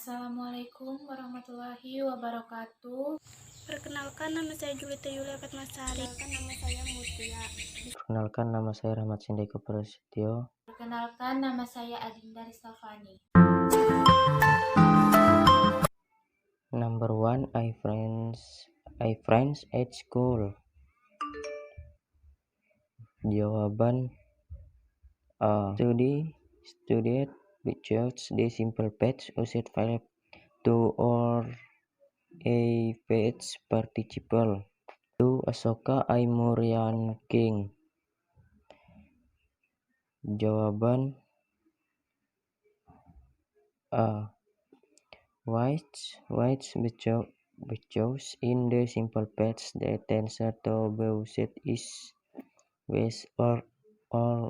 Assalamualaikum warahmatullahi wabarakatuh. Perkenalkan, nama saya Julita Yulia Fatmasari. Perkenalkan, nama saya Mutia. Perkenalkan, nama saya Rahmat Sindeko Prasetyo. Perkenalkan, nama saya Adinda Rizalfani. Number 1, I friends at school. Jawaban A. Studied because the simple past used verb to or a past participle. 2. Asoka Aimurian King. Jawaban A. Which because in the simple past the tense to be used is was or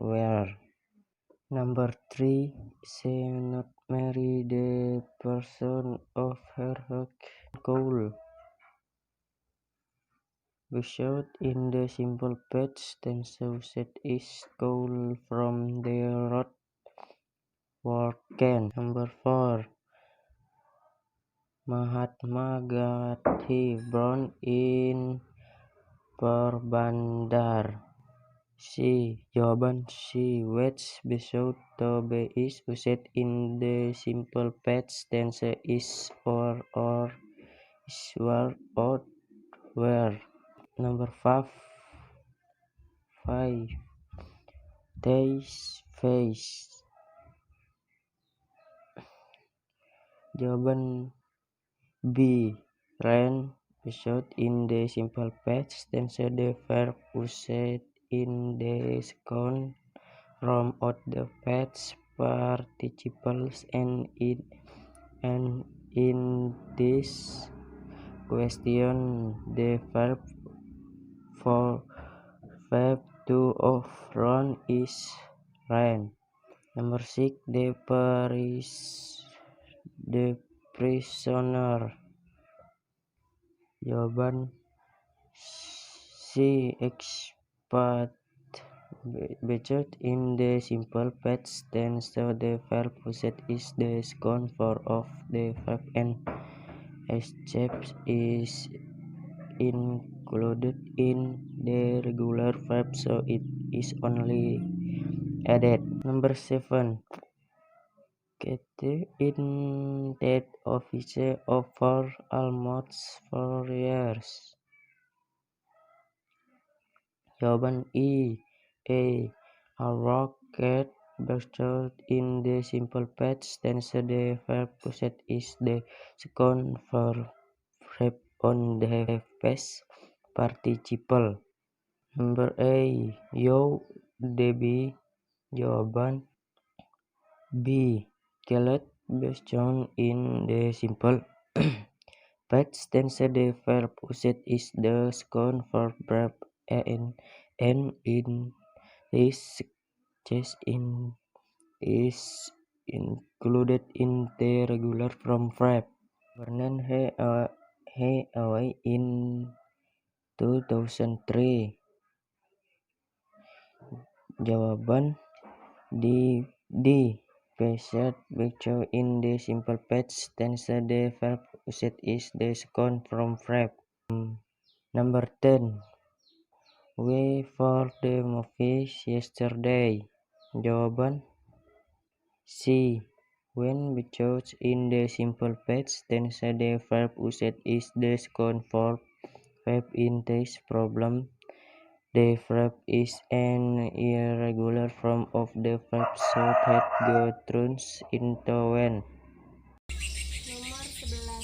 were. Number 3. She not marry the person of her goal. Because in the simple past tense used is goal from the road working. Number 4. Mahatma Gandhi born in Porbandar. Jawaban C. Which beside to be is used in the simple past tense is or is were or were. Number 5. Face. Jawaban B. Rain beside in the simple past tense the verb used in the second form of the past participles and in this question the verb to of run is rain. Number 6. The prisoner. Jawaban C. Expat because in the simple past tense the verb used is the second form of the verb and escape is included in the regular verb so it is only added. Number 7. Kate in that office over almost 4 years. Jawaban E. A rocket because in the simple past tense the verb used is the second verb on the past participle. Number A. Yo Debbie. Jawaban B. Khaled based in the simple past tense the verb used is the second verb and in this case is included in the regular form verb. Vernon he away in 2003. Jawaban D. Past because in the simple past tense the verb used is the second form verb. Number 10. We for the movies yesterday. Jawaban C. When because in the simple past tense the verb used is the second form verb in this problem. The verb is an irregular form of the verb should have go turns into when. Nomor 11.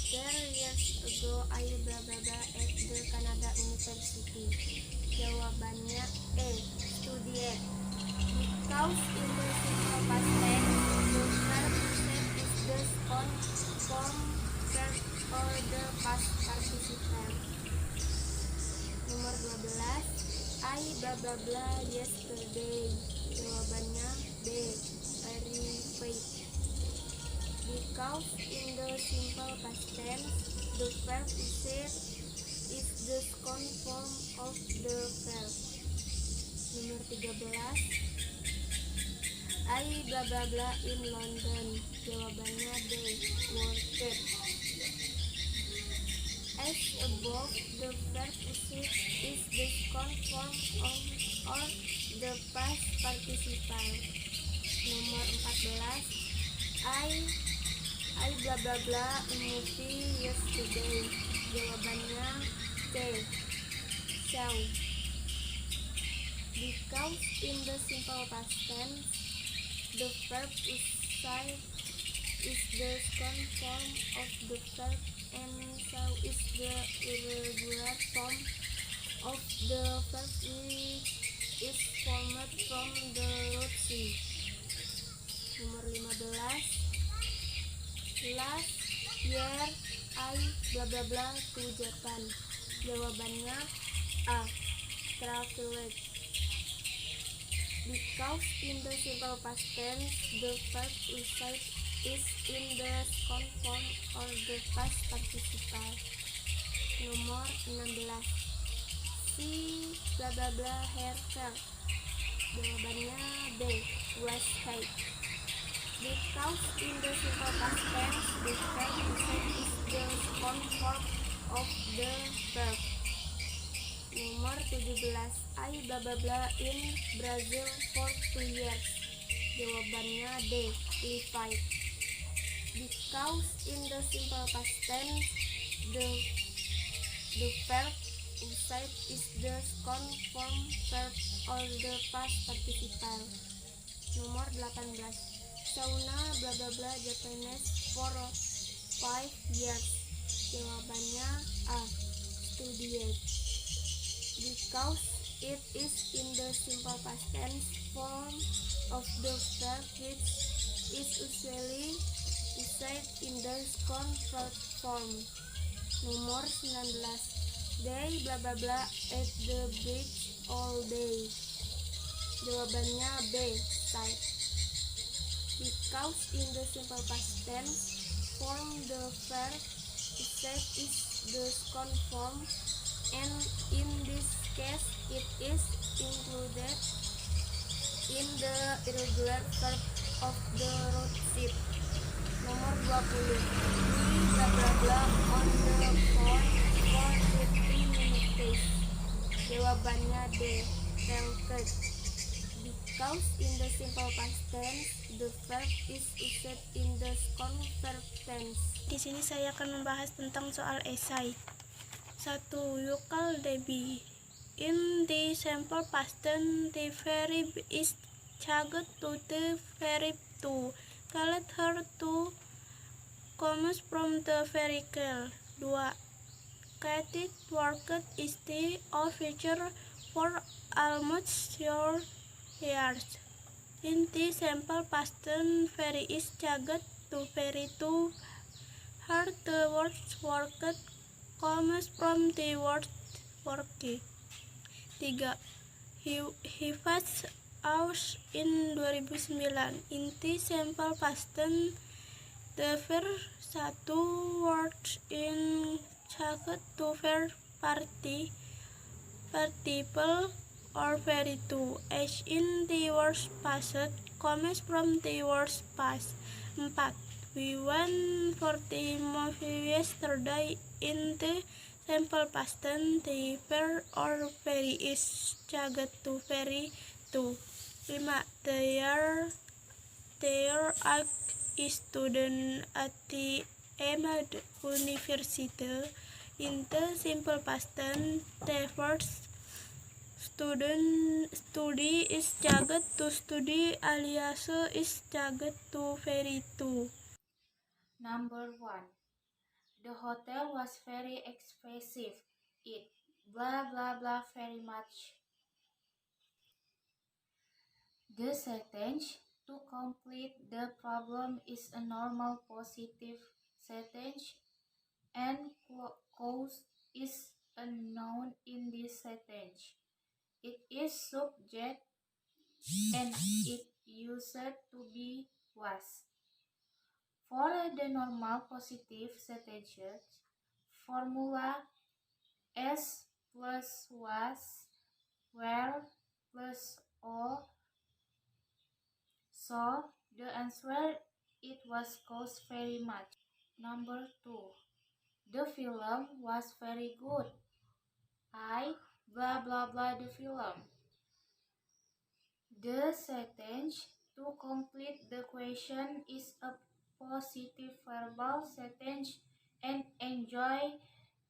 10 years ago I blah blah blah at the Canada University. Jawabannya E. Studied. Because in the simple past tense the verb used is the second form verb or the past participle. Nomor 12. I blah blah blah yesterday. Jawabannya B. Verified. Because in the simple past tense the verb used is the second form of the verb. Nomor 13. I bla bla bla in London. Jawabannya D. Worked. As above, the verb to sit is the second form of or the past participle. Nomor 14. I bla bla bla a movie yesterday. Jawabannya C. Saw. Because in the simple past tense, the verb used is the second form of the verb and saw is the irregular form of the verb which is formed from the root C. Nomor 15. Last year I bla bla bla to Japan. Jawabannya A. Traveled. Because in the simple past tense, the verb used is in the second form or the past participle. Nomor 16. Si bla bla bla hair fell. Jawabannya B. Was high. Because in the simple past tense, the verb used is the second form of the verb. Nomor 17. I bla bla bla in Brazil for 2 years. Jawabannya D. Lived. Because in the simple past tense, the verb used is the second form verb or the past participle. Nomor 18. Sauna bla bla bla Japanese for 5 years. Jawabannya A. Studied. Because it is in the simple past tense form of the verb which is usually used in the second verb form. Nomor 19. They bla bla bla at the beach all day. Jawabannya B. Stayed. Because in the simple past tense form the verb used is the second form and in this case it is included in the irregular verb of the root ship. Nomor 20. We bla bla bla on the phone for 15 minutes. Jawabannya D. Talked. Because in the simple past tense, the verb is used in the second verb tense. Di sini saya akan membahas tentang soal esai. 1. You call Debbie. In the simple past tense, the verb is changed to the verb to. Called her to comes from the verb call. 2. Katie worked is the officer for almost 4 years. In the simple past tense, verb is changed to verb to. Her the word worked comes from the word working. 3. He was out in 2009. In the simple past tense, the verb 1 word in changed to verb participle or verb to, as in the word past comes from the word past. 4. We went for the movie yesterday. In the simple past tense, the verb or verb is changed to verb to. 5. They are a student at the Ahmad University. In the simple past tense, the verb study is changed to study alias is changed to verb to. Number 1. The hotel was very expensive. It blah blah blah very much. The sentence to complete the problem is a normal positive sentence and cause is a noun in this sentence. It is subject and it used to be was. For the normal positive sentences, formula S plus was, where plus O, So the answer, it was cost very much. Number 2. The film was very good. I blah blah blah the film. The sentence to complete the question is a positive verbal sentence and enjoy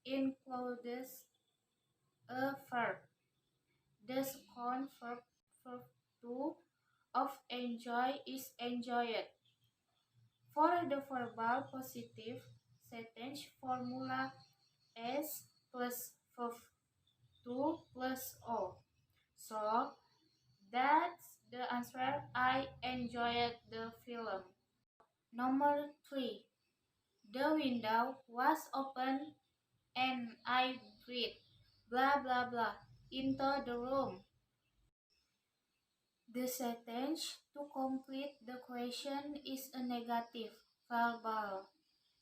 includes a verb. The second verb 2 of enjoy is enjoyed. For the verbal positive sentence formula S plus verb 2 plus O. So that's the answer. I enjoyed the film. Number 3. The window was open and I breathed blah blah blah into the room. The sentence to complete the question is a negative verbal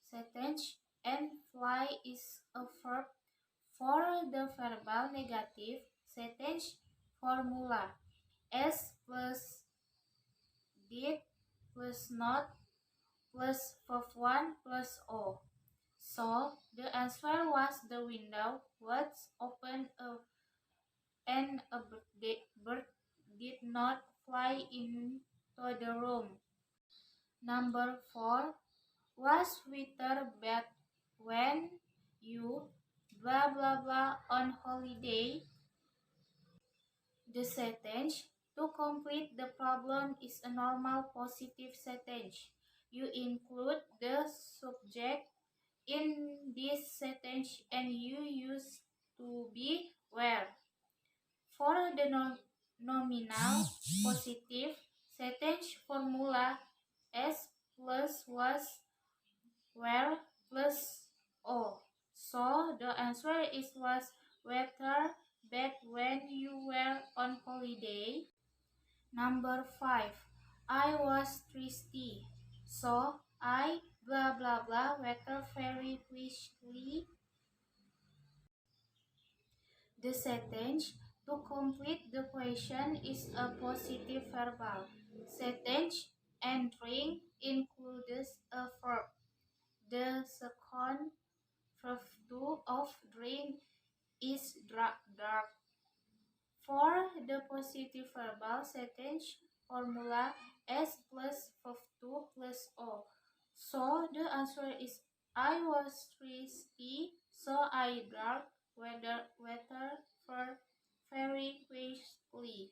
sentence and fly is a verb. For the verbal negative sentence formula S plus did plus not plus verb 1 plus O. So the answer was the window was open and a bird did not fly into the room. Number 4. Was weather bad when you blah blah blah on holiday? The sentence to complete the problem is a normal positive sentence. You include the subject in this sentence and you use to be where. For the nominal positive sentence formula S plus was where plus O. So the answer is was weather bad when you were on holiday. Number 5. I was thirsty. So I blah blah blah water very quickly. The sentence to complete the question is a positive verbal sentence and drink includes a verb. The second verb 2 of drink is dark. For the positive verbal sentence formula S plus verb 2 plus O. So the answer is I was thirsty, so I drank water very quickly.